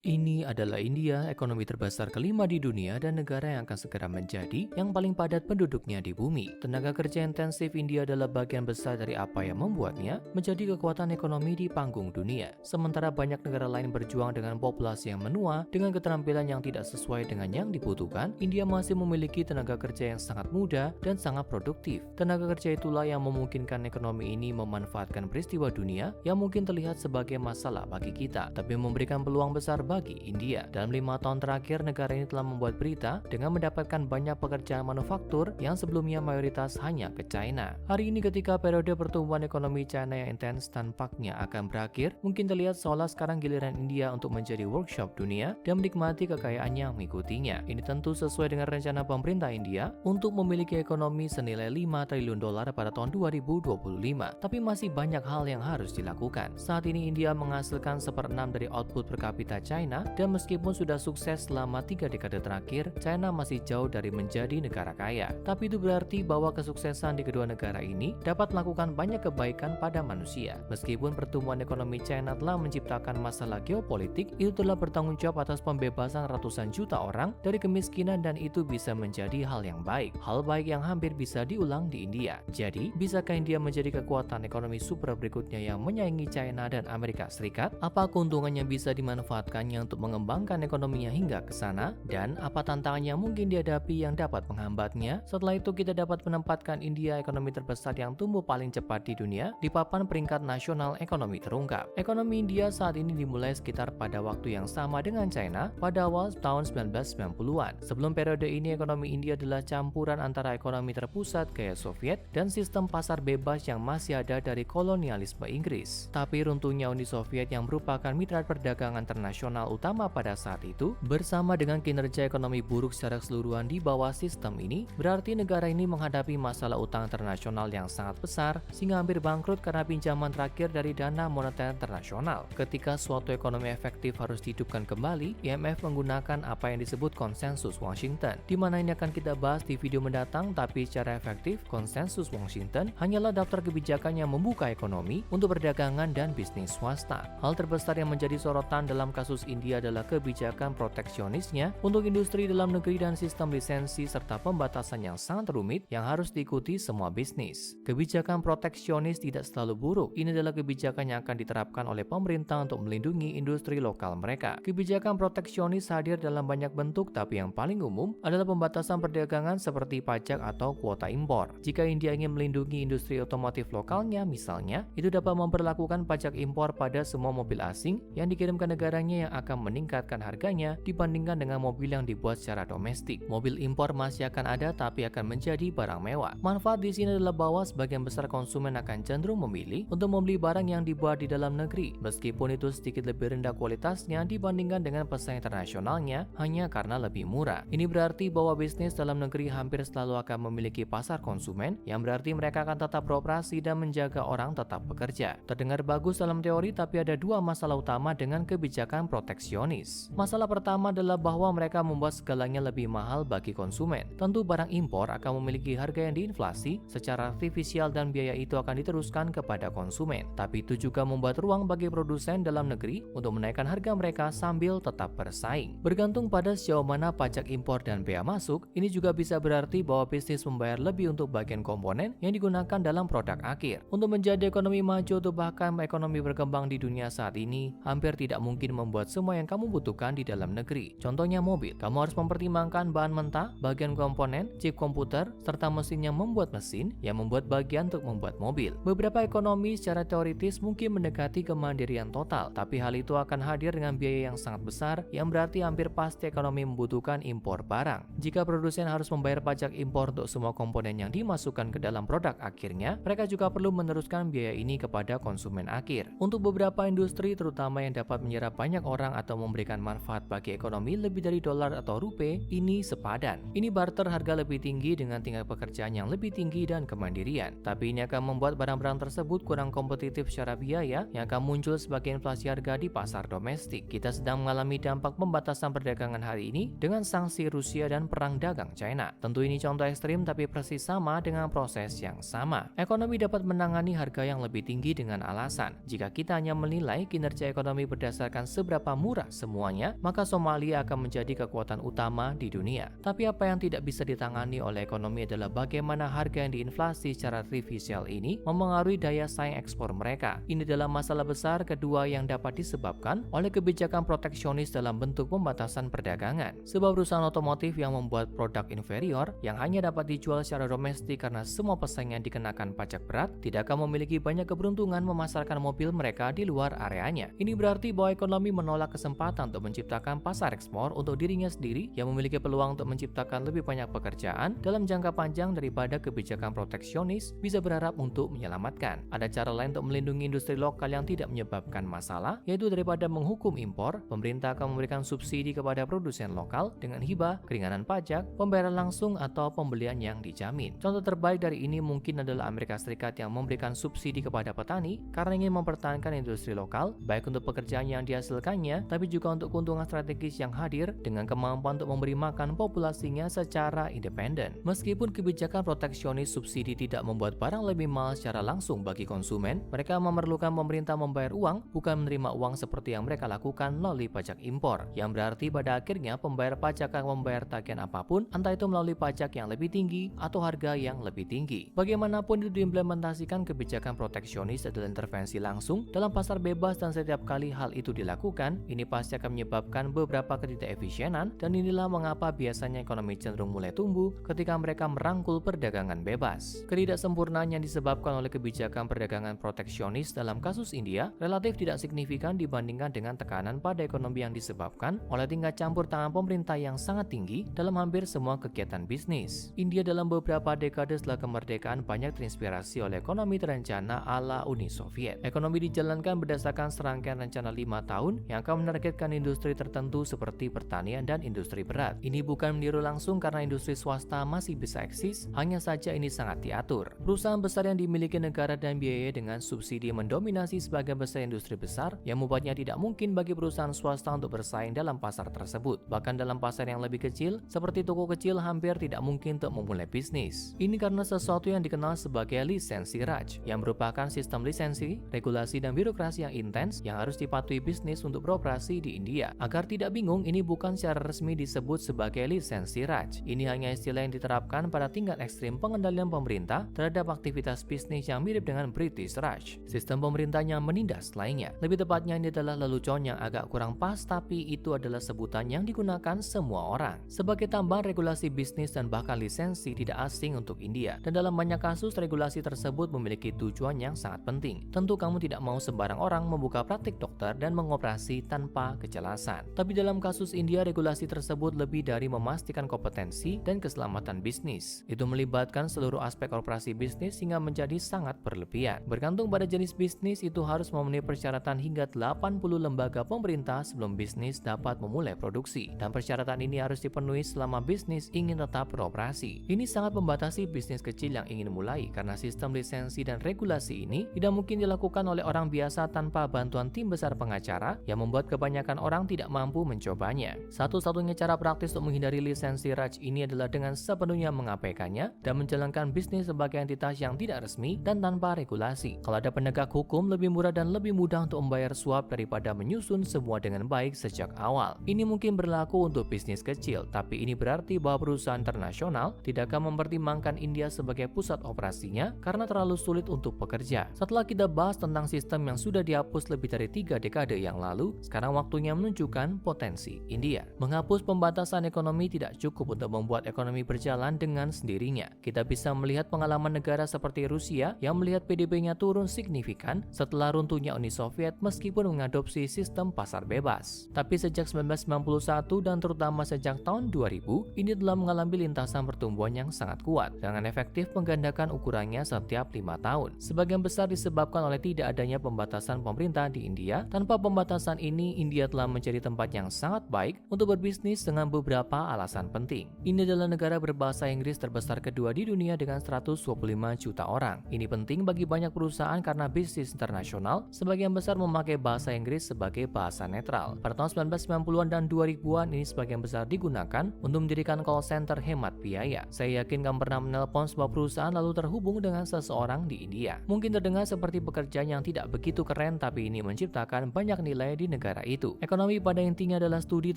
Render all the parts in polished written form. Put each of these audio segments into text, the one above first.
Ini adalah India, ekonomi terbesar kelima di dunia dan negara yang akan segera menjadi yang paling padat penduduknya di bumi. Tenaga kerja intensif India adalah bagian besar dari apa yang membuatnya menjadi kekuatan ekonomi di panggung dunia. Sementara banyak negara lain berjuang dengan populasi yang menua dengan keterampilan yang tidak sesuai dengan yang dibutuhkan, India masih memiliki tenaga kerja yang sangat muda dan sangat produktif. Tenaga kerja itulah yang memungkinkan ekonomi ini memanfaatkan peristiwa dunia yang mungkin terlihat sebagai masalah bagi kita, tapi memberikan peluang besar bagi India. Dalam 5 tahun terakhir, negara ini telah membuat berita dengan mendapatkan banyak pekerjaan manufaktur yang sebelumnya mayoritas hanya ke China. Hari ini ketika periode pertumbuhan ekonomi China yang intens tampaknya akan berakhir, mungkin terlihat seolah sekarang giliran India untuk menjadi workshop dunia dan menikmati kekayaannya yang mengikutinya. Ini tentu sesuai dengan rencana pemerintah India untuk memiliki ekonomi senilai 5 triliun dolar pada tahun 2025. Tapi masih banyak hal yang harus dilakukan. Saat ini India menghasilkan 1/6 dari output per kapita China, dan meskipun sudah sukses selama 3 dekade terakhir, China masih jauh dari menjadi negara kaya. Tapi itu berarti bahwa kesuksesan di kedua negara ini dapat melakukan banyak kebaikan pada manusia. Meskipun pertumbuhan ekonomi China telah menciptakan masalah geopolitik, itu telah bertanggung jawab atas pembebasan ratusan juta orang dari kemiskinan dan itu bisa menjadi hal yang baik. Hal baik yang hampir bisa diulang di India. Jadi, bisakah India menjadi kekuatan ekonomi super berikutnya yang menyaingi China dan Amerika Serikat? Apa keuntungan yang bisa dimanfaatkannya untuk mengembangkan ekonominya hingga ke sana, dan apa tantangan yang mungkin dihadapi yang dapat menghambatnya? Setelah itu kita dapat menempatkan India, ekonomi terbesar yang tumbuh paling cepat di dunia, di papan peringkat nasional ekonomi terungkap. Ekonomi India saat ini dimulai sekitar pada waktu yang sama dengan China pada awal tahun 1990-an. Sebelum periode ini, ekonomi India adalah campuran antara ekonomi terpusat gaya Soviet dan sistem pasar bebas yang masih ada dari kolonialisme Inggris. Tapi runtuhnya Uni Soviet yang merupakan mitra perdagangan internasional utama pada saat itu, bersama dengan kinerja ekonomi buruk secara keseluruhan di bawah sistem ini, berarti negara ini menghadapi masalah utang internasional yang sangat besar sehingga hampir bangkrut karena pinjaman terakhir dari Dana Moneter Internasional. Ketika suatu ekonomi efektif harus dihidupkan kembali, IMF menggunakan apa yang disebut konsensus Washington, di mana ini akan kita bahas di video mendatang. Tapi secara efektif, konsensus Washington hanyalah daftar kebijakan yang membuka ekonomi untuk perdagangan dan bisnis swasta. Hal terbesar yang menjadi sorotan dalam kasus India adalah kebijakan proteksionisnya untuk industri dalam negeri dan sistem lisensi serta pembatasan yang sangat rumit yang harus diikuti semua bisnis. Kebijakan proteksionis tidak selalu buruk. Ini adalah kebijakan yang akan diterapkan oleh pemerintah untuk melindungi industri lokal mereka. Kebijakan proteksionis hadir dalam banyak bentuk, tapi yang paling umum adalah pembatasan perdagangan seperti pajak atau kuota impor. Jika India ingin melindungi industri otomotif lokalnya misalnya, itu dapat memperlakukan pajak impor pada semua mobil asing yang dikirim ke negaranya yang akan meningkatkan harganya dibandingkan dengan mobil yang dibuat secara domestik. Mobil impor masih akan ada tapi akan menjadi barang mewah. Manfaat di sini adalah bahwa sebagian besar konsumen akan cenderung memilih untuk membeli barang yang dibuat di dalam negeri, meskipun itu sedikit lebih rendah kualitasnya dibandingkan dengan pesaing internasionalnya hanya karena lebih murah. Ini berarti bahwa bisnis dalam negeri hampir selalu akan memiliki pasar konsumen, yang berarti mereka akan tetap beroperasi dan menjaga orang tetap bekerja. Terdengar bagus dalam teori, tapi ada dua masalah utama dengan kebijakan proteksionis. Masalah pertama adalah bahwa mereka membuat segalanya lebih mahal bagi konsumen. Tentu barang impor akan memiliki harga yang diinflasi secara artifisial dan biaya itu akan diteruskan kepada konsumen. Tapi itu juga membuat ruang bagi produsen dalam negeri untuk menaikkan harga mereka sambil tetap bersaing. Bergantung pada sejauh mana pajak impor dan bea masuk, ini juga bisa berarti bahwa bisnis membayar lebih untuk bagian komponen yang digunakan dalam produk akhir. Untuk menjadi ekonomi maju atau bahkan ekonomi berkembang di dunia saat ini, hampir tidak mungkin membuat semua yang kamu butuhkan di dalam negeri. Contohnya mobil, kamu harus mempertimbangkan bahan mentah, bagian komponen, chip komputer, serta mesin yang membuat mesin, yang membuat bagian untuk membuat mobil. Beberapa ekonomi secara teoritis mungkin mendekati kemandirian total, tapi hal itu akan hadir dengan biaya yang sangat besar, yang berarti hampir pasti ekonomi membutuhkan impor barang. Jika produsen harus membayar pajak impor untuk semua komponen yang dimasukkan ke dalam produk akhirnya, mereka juga perlu meneruskan biaya ini kepada konsumen akhir. Untuk beberapa industri, terutama yang dapat menyerap banyak orang atau memberikan manfaat bagi ekonomi lebih dari dolar atau rupiah, ini sepadan. Ini barter harga lebih tinggi dengan tingkat pekerjaan yang lebih tinggi dan kemandirian. Tapi ini akan membuat barang-barang tersebut kurang kompetitif secara biaya yang akan muncul sebagai inflasi harga di pasar domestik. Kita sedang mengalami dampak pembatasan perdagangan hari ini dengan sanksi Rusia dan perang dagang China. Tentu ini contoh ekstrim tapi persis sama dengan proses yang sama. Ekonomi dapat menangani harga yang lebih tinggi dengan alasan, jika kita hanya menilai kinerja ekonomi berdasarkan seberapa seberapa murah semuanya, maka Somalia akan menjadi kekuatan utama di dunia. Tapi apa yang tidak bisa ditangani oleh ekonomi adalah bagaimana harga yang diinflasi secara artifisial ini memengaruhi daya saing ekspor mereka. Ini adalah masalah besar kedua yang dapat disebabkan oleh kebijakan proteksionis dalam bentuk pembatasan perdagangan. Sebuah perusahaan otomotif yang membuat produk inferior yang hanya dapat dijual secara domestik karena semua pesaingnya dikenakan pajak berat, tidak akan memiliki banyak keberuntungan memasarkan mobil mereka di luar areanya. Ini berarti bahwa ekonomi menolak kesempatan untuk menciptakan pasar ekspor untuk dirinya sendiri yang memiliki peluang untuk menciptakan lebih banyak pekerjaan dalam jangka panjang daripada kebijakan proteksionis bisa berharap untuk menyelamatkan. Ada cara lain untuk melindungi industri lokal yang tidak menyebabkan masalah, yaitu daripada menghukum impor, pemerintah akan memberikan subsidi kepada produsen lokal dengan hibah, keringanan pajak, pembayaran langsung atau pembelian yang dijamin. Contoh terbaik dari ini mungkin adalah Amerika Serikat yang memberikan subsidi kepada petani karena ingin mempertahankan industri lokal, baik untuk pekerjaan yang dihasilkannya, tapi juga untuk keuntungan strategis yang hadir dengan kemampuan untuk memberi makan populasinya secara independen. Meskipun kebijakan proteksionis subsidi tidak membuat barang lebih mahal secara langsung bagi konsumen, mereka memerlukan pemerintah membayar uang, bukan menerima uang seperti yang mereka lakukan melalui pajak impor, yang berarti pada akhirnya pembayar pajak akan membayar tagihan apapun, entah itu melalui pajak yang lebih tinggi atau harga yang lebih tinggi. Bagaimanapun itu diimplementasikan, kebijakan proteksionis adalah intervensi langsung dalam pasar bebas, dan setiap kali hal itu dilakukan, ini pasti akan menyebabkan beberapa ketidakefisienan, dan inilah mengapa biasanya ekonomi cenderung mulai tumbuh ketika mereka merangkul perdagangan bebas. Ketidaksempurnaan yang disebabkan oleh kebijakan perdagangan proteksionis dalam kasus India relatif tidak signifikan dibandingkan dengan tekanan pada ekonomi yang disebabkan oleh tingkat campur tangan pemerintah yang sangat tinggi dalam hampir semua kegiatan bisnis. India dalam beberapa dekade setelah kemerdekaan banyak terinspirasi oleh ekonomi terencana ala Uni Soviet. Ekonomi dijalankan berdasarkan serangkaian rencana 5 tahun yang akan menargetkan industri tertentu seperti pertanian dan industri berat. Ini bukan meniru langsung karena industri swasta masih bisa eksis, hanya saja ini sangat diatur. Perusahaan besar yang dimiliki negara dan biaya dengan subsidi mendominasi sebagian besar industri besar yang membuatnya tidak mungkin bagi perusahaan swasta untuk bersaing dalam pasar tersebut. Bahkan dalam pasar yang lebih kecil, seperti toko kecil, hampir tidak mungkin untuk memulai bisnis. Ini karena sesuatu yang dikenal sebagai lisensi Raj, yang merupakan sistem lisensi, regulasi, dan birokrasi yang intens yang harus dipatuhi bisnis untuk beroperasi di India. Agar tidak bingung, ini bukan secara resmi disebut sebagai lisensi Raj. Ini hanya istilah yang diterapkan pada tingkat ekstrim pengendalian pemerintah terhadap aktivitas bisnis yang mirip dengan British Raj, sistem pemerintahnya menindas lainnya. Lebih tepatnya ini adalah lelucon yang agak kurang pas, tapi itu adalah sebutan yang digunakan semua orang. Sebagai tambahan, regulasi bisnis dan bahkan lisensi tidak asing untuk India, dan dalam banyak kasus regulasi tersebut memiliki tujuan yang sangat penting. Tentu kamu tidak mau sembarang orang membuka praktik dokter dan mengoperasi tanpa kejelasan. Tapi dalam kasus India, regulasi tersebut lebih dari memastikan kompetensi dan keselamatan bisnis. Itu melibatkan seluruh aspek operasi bisnis hingga menjadi sangat berlebihan. Bergantung pada jenis bisnis, itu harus memenuhi persyaratan hingga 80 lembaga pemerintah sebelum bisnis dapat memulai produksi. Dan persyaratan ini harus dipenuhi selama bisnis ingin tetap beroperasi. Ini sangat membatasi bisnis kecil yang ingin mulai karena sistem lisensi dan regulasi ini tidak mungkin dilakukan oleh orang biasa tanpa bantuan tim besar pengacara yang membuat kebanyakan orang tidak mampu mencobanya. Satu-satunya cara praktis untuk menghindari lisensi Raj ini adalah dengan sepenuhnya mengabaikannya dan menjalankan bisnis sebagai entitas yang tidak resmi dan tanpa regulasi. Kalau ada penegak hukum, lebih murah dan lebih mudah untuk membayar suap daripada menyusun semua dengan baik sejak awal. Ini mungkin berlaku untuk bisnis kecil, tapi ini berarti bahwa perusahaan internasional tidak akan mempertimbangkan India sebagai pusat operasinya karena terlalu sulit untuk bekerja. Setelah kita bahas tentang sistem yang sudah dihapus lebih dari 3 dekade yang lalu, sekarang waktunya menunjukkan potensi India. Menghapus pembatasan ekonomi tidak cukup untuk membuat ekonomi berjalan dengan sendirinya. Kita bisa melihat pengalaman negara seperti Rusia yang melihat PDB-nya turun signifikan setelah runtuhnya Uni Soviet meskipun mengadopsi sistem pasar bebas. Tapi sejak 1991 dan terutama sejak tahun 2000, ini telah mengalami lintasan pertumbuhan yang sangat kuat dengan efektif menggandakan ukurannya setiap 5 tahun. Sebagian besar disebabkan oleh tidak adanya pembatasan pemerintah di India. Tanpa pembatasan ini, India telah menjadi tempat yang sangat baik untuk berbisnis dengan beberapa alasan penting. Ini adalah negara berbahasa Inggris terbesar kedua di dunia dengan 125 juta orang. Ini penting bagi banyak perusahaan karena bisnis internasional sebagian besar memakai bahasa Inggris sebagai bahasa netral. Pada tahun 1990-an dan 2000-an ini sebagian besar digunakan untuk mendirikan call center hemat biaya. Saya yakin kamu pernah menelpon sebuah perusahaan lalu terhubung dengan seseorang di India. Mungkin terdengar seperti pekerjaan yang tidak begitu keren, tapi ini menciptakan banyak nilai di negara negara itu. Ekonomi pada intinya adalah studi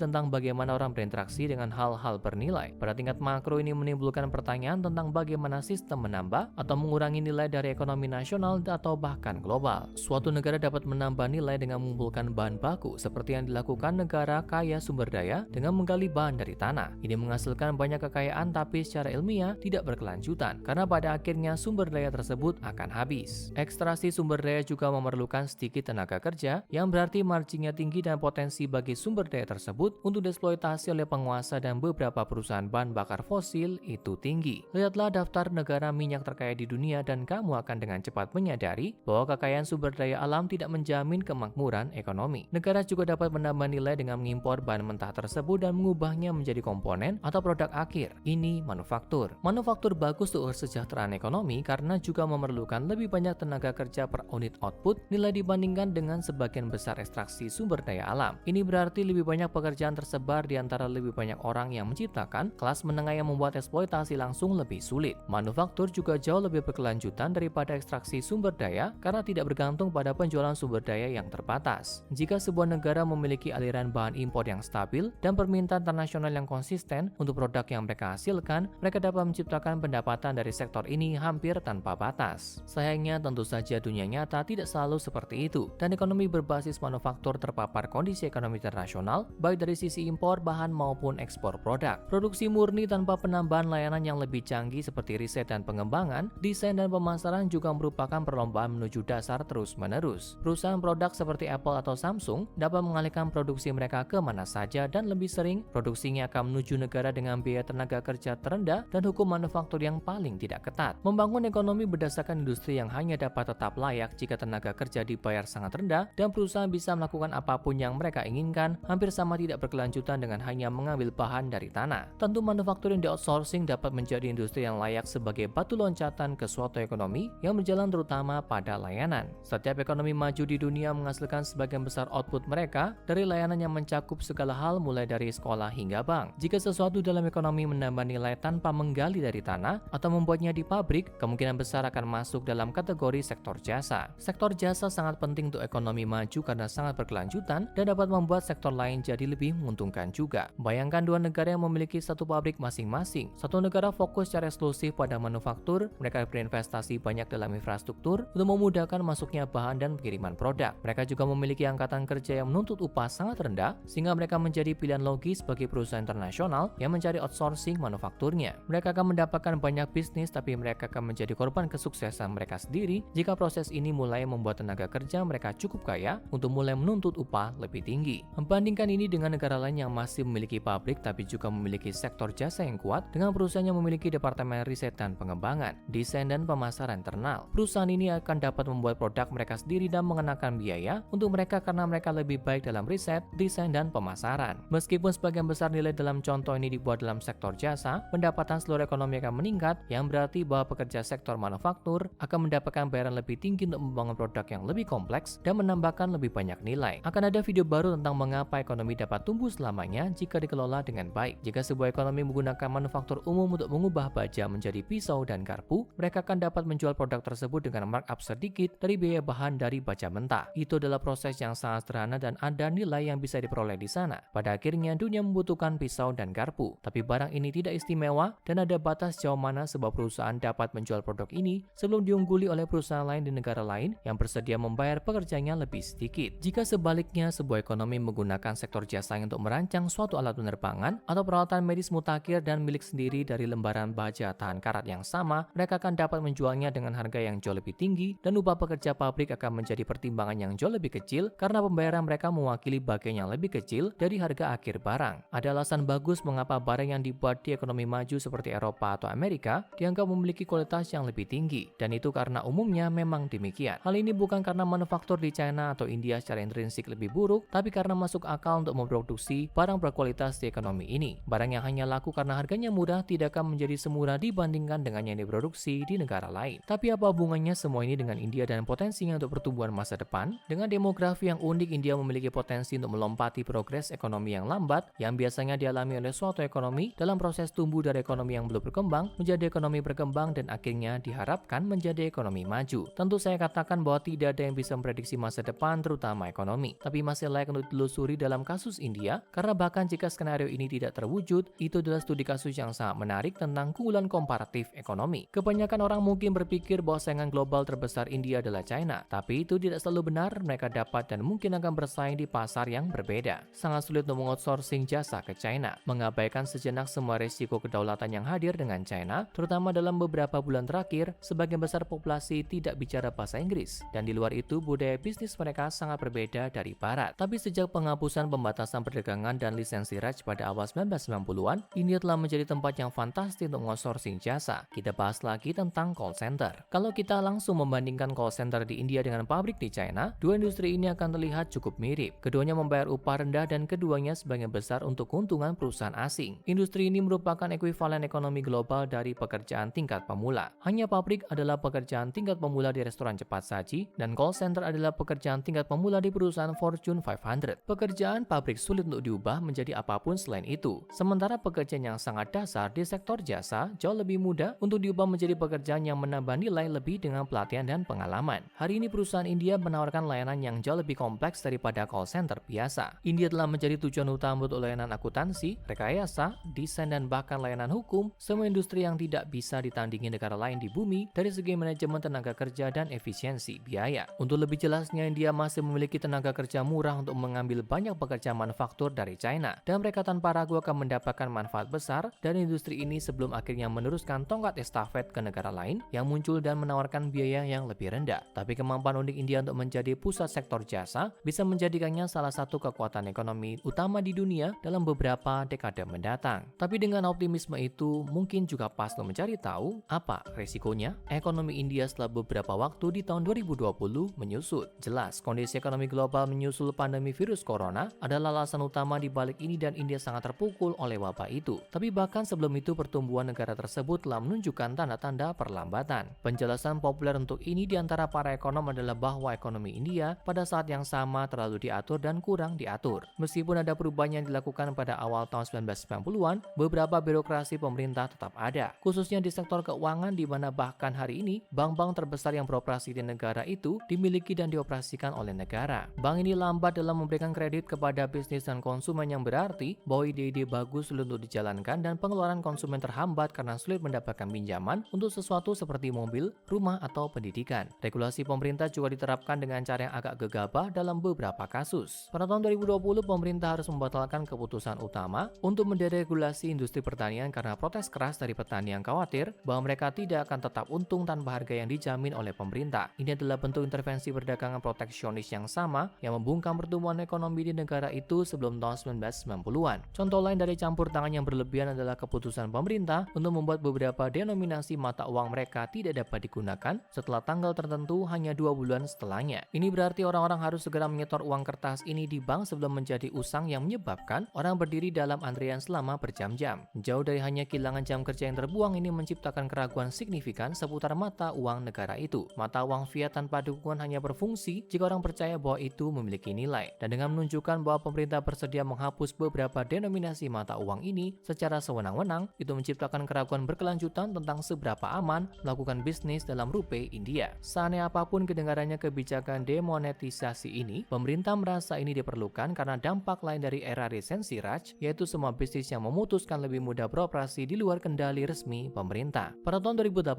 tentang bagaimana orang berinteraksi dengan hal-hal bernilai. Pada tingkat makro ini menimbulkan pertanyaan tentang bagaimana sistem menambah atau mengurangi nilai dari ekonomi nasional atau bahkan global. Suatu negara dapat menambah nilai dengan mengumpulkan bahan baku seperti yang dilakukan negara kaya sumber daya dengan menggali bahan dari tanah. Ini menghasilkan banyak kekayaan tapi secara ilmiah tidak berkelanjutan karena pada akhirnya sumber daya tersebut akan habis. Ekstraksi sumber daya juga memerlukan sedikit tenaga kerja yang berarti marginnya tinggi dan potensi bagi sumber daya tersebut untuk dieksploitasi oleh penguasa dan beberapa perusahaan bahan bakar fosil itu tinggi. Lihatlah daftar negara minyak terkaya di dunia dan kamu akan dengan cepat menyadari bahwa kekayaan sumber daya alam tidak menjamin kemakmuran ekonomi. Negara juga dapat menambah nilai dengan mengimpor bahan mentah tersebut dan mengubahnya menjadi komponen atau produk akhir. Ini manufaktur. Manufaktur bagus untuk kesejahteraan ekonomi karena juga memerlukan lebih banyak tenaga kerja per unit output nilai dibandingkan dengan sebagian besar ekstraksi sumber daya alam. Ini berarti lebih banyak pekerjaan tersebar di antara lebih banyak orang yang menciptakan, kelas menengah yang membuat eksploitasi langsung lebih sulit. Manufaktur juga jauh lebih berkelanjutan daripada ekstraksi sumber daya karena tidak bergantung pada penjualan sumber daya yang terbatas. Jika sebuah negara memiliki aliran bahan impor yang stabil dan permintaan internasional yang konsisten untuk produk yang mereka hasilkan, mereka dapat menciptakan pendapatan dari sektor ini hampir tanpa batas. Sayangnya tentu saja dunia nyata tidak selalu seperti itu dan ekonomi berbasis manufaktur terpapar kondisi ekonomi internasional baik dari sisi impor bahan maupun ekspor produk. Produksi murni tanpa penambahan layanan yang lebih canggih seperti riset dan pengembangan, desain dan pemasaran juga merupakan perlombaan menuju dasar terus-menerus. Perusahaan produk seperti Apple atau Samsung dapat mengalihkan produksi mereka ke mana saja dan lebih sering produksinya akan menuju negara dengan biaya tenaga kerja terendah dan hukum manufaktur yang paling tidak ketat. Membangun ekonomi berdasarkan industri yang hanya dapat tetap layak jika tenaga kerja dibayar sangat rendah dan perusahaan bisa melakukan apapun yang mereka inginkan hampir sama tidak berkelanjutan dengan hanya mengambil bahan dari tanah. Tentu manufaktur yang di-outsourcing dapat menjadi industri yang layak sebagai batu loncatan ke suatu ekonomi yang berjalan terutama pada layanan. Setiap ekonomi maju di dunia menghasilkan sebagian besar output mereka dari layanan yang mencakup segala hal mulai dari sekolah hingga bank. Jika sesuatu dalam ekonomi menambah nilai tanpa menggali dari tanah atau membuatnya di pabrik, kemungkinan besar akan masuk dalam kategori sektor jasa. Sektor jasa sangat penting untuk ekonomi maju karena sangat berkelanjutan dan dapat membuat sektor lain jadi lebih menguntungkan juga. Bayangkan dua negara yang memiliki satu pabrik masing-masing. Satu negara fokus secara eksklusif pada manufaktur, mereka berinvestasi banyak dalam infrastruktur untuk memudahkan masuknya bahan dan pengiriman produk. Mereka juga memiliki angkatan kerja yang menuntut upah sangat rendah sehingga mereka menjadi pilihan logis bagi perusahaan internasional yang mencari outsourcing manufakturnya. Mereka akan mendapatkan banyak bisnis tapi mereka akan menjadi korban kesuksesan mereka sendiri jika proses ini mulai membuat tenaga kerja mereka cukup kaya untuk mulai menuntut upah lebih tinggi. Membandingkan ini dengan negara lain yang masih memiliki pabrik tapi juga memiliki sektor jasa yang kuat dengan perusahaan yang memiliki departemen riset dan pengembangan, desain dan pemasaran internal. Perusahaan ini akan dapat membuat produk mereka sendiri dan mengenakan biaya untuk mereka karena mereka lebih baik dalam riset, desain dan pemasaran. Meskipun sebagian besar nilai dalam contoh ini dibuat dalam sektor jasa, pendapatan seluruh ekonomi akan meningkat yang berarti bahwa pekerja sektor manufaktur akan mendapatkan bayaran lebih tinggi untuk membangun produk yang lebih kompleks dan menambahkan lebih banyak nilai. Akan ada video baru tentang mengapa ekonomi dapat tumbuh selamanya jika dikelola dengan baik. Jika sebuah ekonomi menggunakan manufaktur umum untuk mengubah baja menjadi pisau dan garpu, mereka akan dapat menjual produk tersebut dengan markup sedikit dari biaya bahan dari baja mentah. Itu adalah proses yang sangat sederhana dan ada nilai yang bisa diperoleh di sana. Pada akhirnya dunia membutuhkan pisau dan garpu, tapi barang ini tidak istimewa dan ada batas sejauh mana sebuah perusahaan dapat menjual produk ini sebelum diungguli oleh perusahaan lain di negara lain yang bersedia membayar pekerjanya lebih sedikit. Jika sebaliknya sebuah ekonomi menggunakan sektor jasa untuk merancang suatu alat penerbangan atau peralatan medis mutakhir dan milik sendiri dari lembaran baja tahan karat yang sama, mereka akan dapat menjualnya dengan harga yang jauh lebih tinggi dan upah pekerja pabrik akan menjadi pertimbangan yang jauh lebih kecil karena pembayaran mereka mewakili bagian yang lebih kecil dari harga akhir barang. Ada alasan bagus mengapa barang yang dibuat di ekonomi maju seperti Eropa atau Amerika dianggap memiliki kualitas yang lebih tinggi, dan itu karena umumnya memang demikian. Hal ini bukan karena manufaktur di China atau India secara intrinsik lebih buruk, tapi karena masuk akal untuk memproduksi barang berkualitas di ekonomi ini. Barang yang hanya laku karena harganya murah tidak akan menjadi semurah dibandingkan dengan yang diproduksi di negara lain. Tapi apa hubungannya semua ini dengan India dan potensinya untuk pertumbuhan masa depan? Dengan demografi yang unik, India memiliki potensi untuk melompati progres ekonomi yang lambat yang biasanya dialami oleh suatu ekonomi dalam proses tumbuh dari ekonomi yang belum berkembang menjadi ekonomi berkembang dan akhirnya diharapkan menjadi ekonomi maju. Tentu saya katakan bahwa tidak ada yang bisa memprediksi masa depan terutama ekonomi. ekonomi, tapi masih layak untuk ditelusuri dalam kasus India, karena bahkan jika skenario ini tidak terwujud, itu adalah studi kasus yang sangat menarik tentang keunggulan komparatif ekonomi. Kebanyakan orang mungkin berpikir bahwa saingan global terbesar India adalah China, tapi itu tidak selalu benar. Mereka dapat dan mungkin akan bersaing di pasar yang berbeda. Sangat sulit untuk mengoutsourcing jasa ke China, mengabaikan sejenak semua risiko kedaulatan yang hadir dengan China, terutama dalam beberapa bulan terakhir, sebagian besar populasi tidak bicara bahasa Inggris, dan di luar itu budaya bisnis mereka sangat berbeda dari Barat. Tapi sejak penghapusan pembatasan perdagangan dan lisensi Raj pada awal 1990-an, India telah menjadi tempat yang fantastis untuk outsourcing jasa. Kita bahas lagi tentang call center. Kalau kita langsung membandingkan call center di India dengan pabrik di China, dua industri ini akan terlihat cukup mirip. Keduanya membayar upah rendah dan keduanya sebagian besar untuk keuntungan perusahaan asing. Industri ini merupakan ekuivalen ekonomi global dari pekerjaan tingkat pemula. Hanya pabrik adalah pekerjaan tingkat pemula di restoran cepat saji, dan call center adalah pekerjaan tingkat pemula di perusahaan Fortune 500. Pekerjaan pabrik sulit untuk diubah menjadi apapun selain itu. Sementara pekerjaan yang sangat dasar di sektor jasa jauh lebih mudah untuk diubah menjadi pekerjaan yang menambah nilai lebih dengan pelatihan dan pengalaman. Hari ini perusahaan India menawarkan layanan yang jauh lebih kompleks daripada call center biasa. India telah menjadi tujuan utama untuk layanan akuntansi, rekayasa, desain, dan bahkan layanan hukum, semua industri yang tidak bisa ditandingi negara lain di bumi dari segi manajemen tenaga kerja dan efisiensi biaya. Untuk lebih jelasnya, India masih memiliki tenaga kerja murah untuk mengambil banyak pekerja manufaktur dari China, dan mereka tanpa ragu akan mendapatkan manfaat besar dari industri ini sebelum akhirnya meneruskan tongkat estafet ke negara lain yang muncul dan menawarkan biaya yang lebih rendah. Tapi kemampuan unik India untuk menjadi pusat sektor jasa bisa menjadikannya salah satu kekuatan ekonomi utama di dunia dalam beberapa dekade mendatang. Tapi dengan optimisme itu, mungkin juga pas untuk mencari tahu apa resikonya ekonomi India setelah beberapa waktu di tahun 2020 menyusut. Jelas, kondisi ekonomi global menyusul pandemi virus corona adalah alasan utama di balik ini dan India sangat terpukul oleh wabah itu. Tapi bahkan sebelum itu pertumbuhan negara tersebut telah menunjukkan tanda-tanda perlambatan. Penjelasan populer untuk ini di antara para ekonom adalah bahwa ekonomi India pada saat yang sama terlalu diatur dan kurang diatur. Meskipun ada perubahan yang dilakukan pada awal tahun 1990-an, beberapa birokrasi pemerintah tetap ada, khususnya di sektor keuangan di mana bahkan hari ini bank-bank terbesar yang beroperasi di negara itu dimiliki dan dioperasikan oleh negara. Bank ini lambat dalam memberikan kredit kepada bisnis dan konsumen, yang berarti bahwa ide-ide bagus sulit untuk dijalankan dan pengeluaran konsumen terhambat karena sulit mendapatkan pinjaman untuk sesuatu seperti mobil, rumah, atau pendidikan. Regulasi pemerintah juga diterapkan dengan cara yang agak gegabah dalam beberapa kasus. Pada tahun 2020, pemerintah harus membatalkan keputusan utama untuk menderegulasi industri pertanian karena protes keras dari petani yang khawatir bahwa mereka tidak akan tetap untung tanpa harga yang dijamin oleh pemerintah. Ini adalah bentuk intervensi perdagangan proteksionis yang sama yang membungkam pertumbuhan ekonomi di negara itu sebelum tahun 1990-an. Contoh lain dari campur tangan yang berlebihan adalah keputusan pemerintah untuk membuat beberapa denominasi mata uang mereka tidak dapat digunakan setelah tanggal tertentu hanya 2 bulan setelahnya. Ini berarti orang-orang harus segera menyetor uang kertas ini di bank sebelum menjadi usang yang menyebabkan orang berdiri dalam antrian selama berjam-jam. Jauh dari hanya kehilangan jam kerja yang terbuang, ini menciptakan keraguan signifikan seputar mata uang negara itu. Mata uang fiat tanpa dukungan hanya berfungsi jika orang percaya bahwa itu memiliki nilai. Dan dengan menunjukkan bahwa pemerintah bersedia menghapus beberapa denominasi mata uang ini secara sewenang-wenang, itu menciptakan keraguan berkelanjutan tentang seberapa aman melakukan bisnis dalam rupiah India. Seaneh apapun kedengarannya kebijakan demonetisasi ini, pemerintah merasa ini diperlukan karena dampak lain dari era lisensi Raj, yaitu semua bisnis yang memutuskan lebih mudah beroperasi di luar kendali resmi pemerintah. Pada tahun 2018,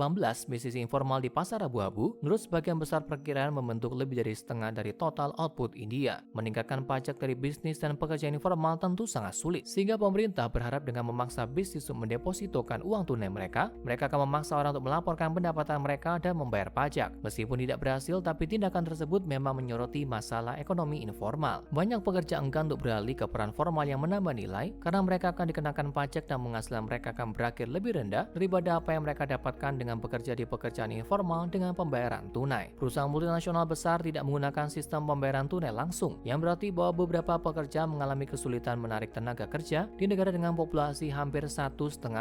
bisnis informal di pasar abu-abu, menurut sebagian besar perkiraan membentuk lebih dari setengah dari total output India. Meningkatkan pajak dari bisnis dan pekerjaan informal tentu sangat sulit, sehingga pemerintah berharap dengan memaksa bisnis untuk mendepositokan uang tunai mereka akan memaksa orang untuk melaporkan pendapatan mereka dan membayar pajak. Meskipun tidak berhasil, tapi tindakan tersebut memang menyoroti masalah ekonomi informal. Banyak pekerja enggan untuk beralih ke peran formal yang menambah nilai karena mereka akan dikenakan pajak dan penghasilan mereka akan berakhir lebih rendah daripada apa yang mereka dapatkan dengan bekerja di pekerjaan informal dengan pembayaran tunai. Perusahaan multinasional besar tidak menggunakan sistem pembayaran tunai langsung, yang berarti bahwa beberapa pekerja mengalami kesulitan menarik tenaga kerja di negara dengan populasi hampir 1,5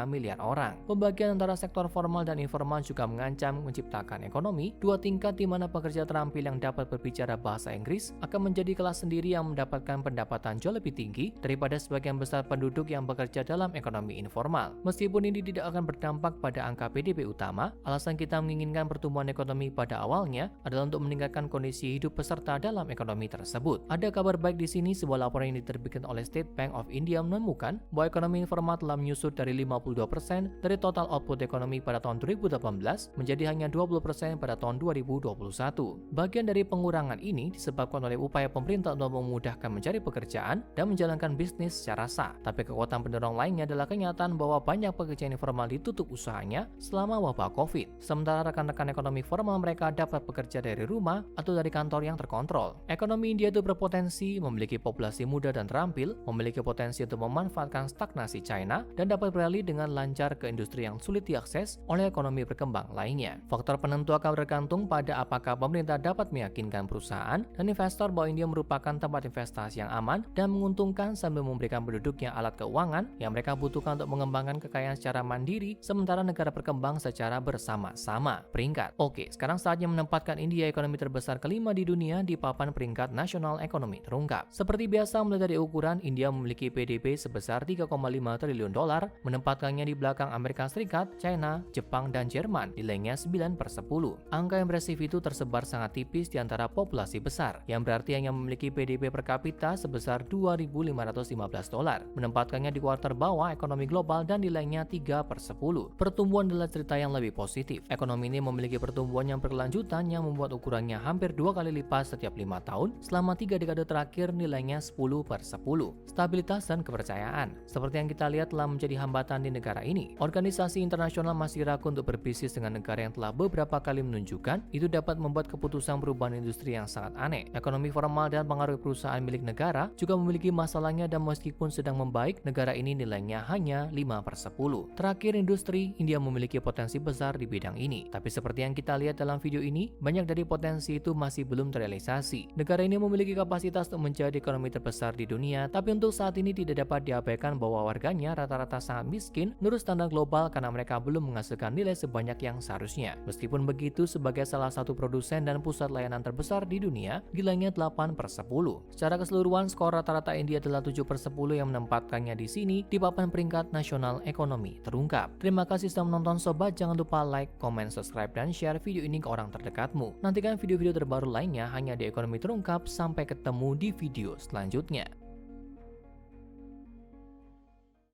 miliar orang. Pembagian antara sektor formal dan informal juga mengancam menciptakan ekonomi dua tingkat di mana pekerja terampil yang dapat berbicara bahasa Inggris akan menjadi kelas sendiri yang mendapatkan pendapatan jauh lebih tinggi daripada sebagian besar penduduk yang bekerja dalam ekonomi informal. Meskipun ini tidak akan berdampak pada angka PDB utama, alasan kita menginginkan pertumbuhan ekonomi pada awalnya adalah untuk meningkatkan kondisi hidup peserta dalam ekonomi ekonomi tersebut. Ada kabar baik di sini, sebuah laporan yang diterbitkan oleh State Bank of India menemukan bahwa ekonomi informal telah menyusut dari 52% dari total output ekonomi pada tahun 2018 menjadi hanya 20% pada tahun 2021. Bagian dari pengurangan ini disebabkan oleh upaya pemerintah untuk memudahkan mencari pekerjaan dan menjalankan bisnis secara sah. Tapi kekuatan pendorong lainnya adalah kenyataan bahwa banyak pekerja informal ditutup usahanya selama wabah COVID. Sementara rekan-rekan ekonomi formal mereka dapat bekerja dari rumah atau dari kantor yang terkontrol. Ekonomi India itu berpotensi memiliki populasi muda dan terampil, memiliki potensi untuk memanfaatkan stagnasi China, dan dapat beralih dengan lancar ke industri yang sulit diakses oleh ekonomi berkembang lainnya. Faktor penentu akan bergantung pada apakah pemerintah dapat meyakinkan perusahaan dan investor bahwa India merupakan tempat investasi yang aman dan menguntungkan sambil memberikan penduduknya alat keuangan yang mereka butuhkan untuk mengembangkan kekayaan secara mandiri, sementara negara berkembang secara bersama-sama. Peringkat. Oke, sekarang saatnya menempatkan India ekonomi terbesar kelima di dunia di papan peringkat nasional ekonomi terungkap. Seperti biasa, mulai dari ukuran, India memiliki PDB sebesar 3,5 triliun dolar, menempatkannya di belakang Amerika Serikat, China, Jepang, dan Jerman, nilainya 9/10. Angka impresif itu tersebar sangat tipis di antara populasi besar, yang berarti hanya memiliki PDB per kapita sebesar 2.515 dolar, menempatkannya di kuarter bawah ekonomi global dan nilainya 3/10. Pertumbuhan adalah cerita yang lebih positif. Ekonomi ini memiliki pertumbuhan yang berkelanjutan yang membuat ukurannya hampir 2 kali lipat setiap 5 tahun selama 3 dekade terakhir, nilainya 10/10. Stabilitas dan kepercayaan. Seperti yang kita lihat telah menjadi hambatan di negara ini. Organisasi internasional masih ragu untuk berbisnis dengan negara yang telah beberapa kali menunjukkan itu dapat membuat keputusan perubahan industri yang sangat aneh. Ekonomi formal dan pengaruh perusahaan milik negara juga memiliki masalahnya, dan meskipun sedang membaik, negara ini nilainya hanya 5/10. Terakhir, industri. India memiliki potensi besar di bidang ini. Tapi seperti yang kita lihat dalam video ini, banyak dari potensi itu masih belum terrealisasi. Negara ini memiliki kapasitas untuk menjadi ekonomi terbesar di dunia, tapi untuk saat ini tidak dapat diabaikan bahwa warganya rata-rata sangat miskin menurut standar global karena mereka belum menghasilkan nilai sebanyak yang seharusnya. Meskipun begitu, sebagai salah satu produsen dan pusat layanan terbesar di dunia, nilainya 8/10. Secara keseluruhan, skor rata-rata India adalah 7/10 yang menempatkannya di sini di papan peringkat nasional ekonomi terungkap. Terima kasih sudah menonton sobat, jangan lupa like, comment, subscribe, dan share video ini ke orang terdekatmu. Nantikan video-video terbaru lainnya hanya di Ekonomi Terungkap. Sampai ketemu di video selanjutnya.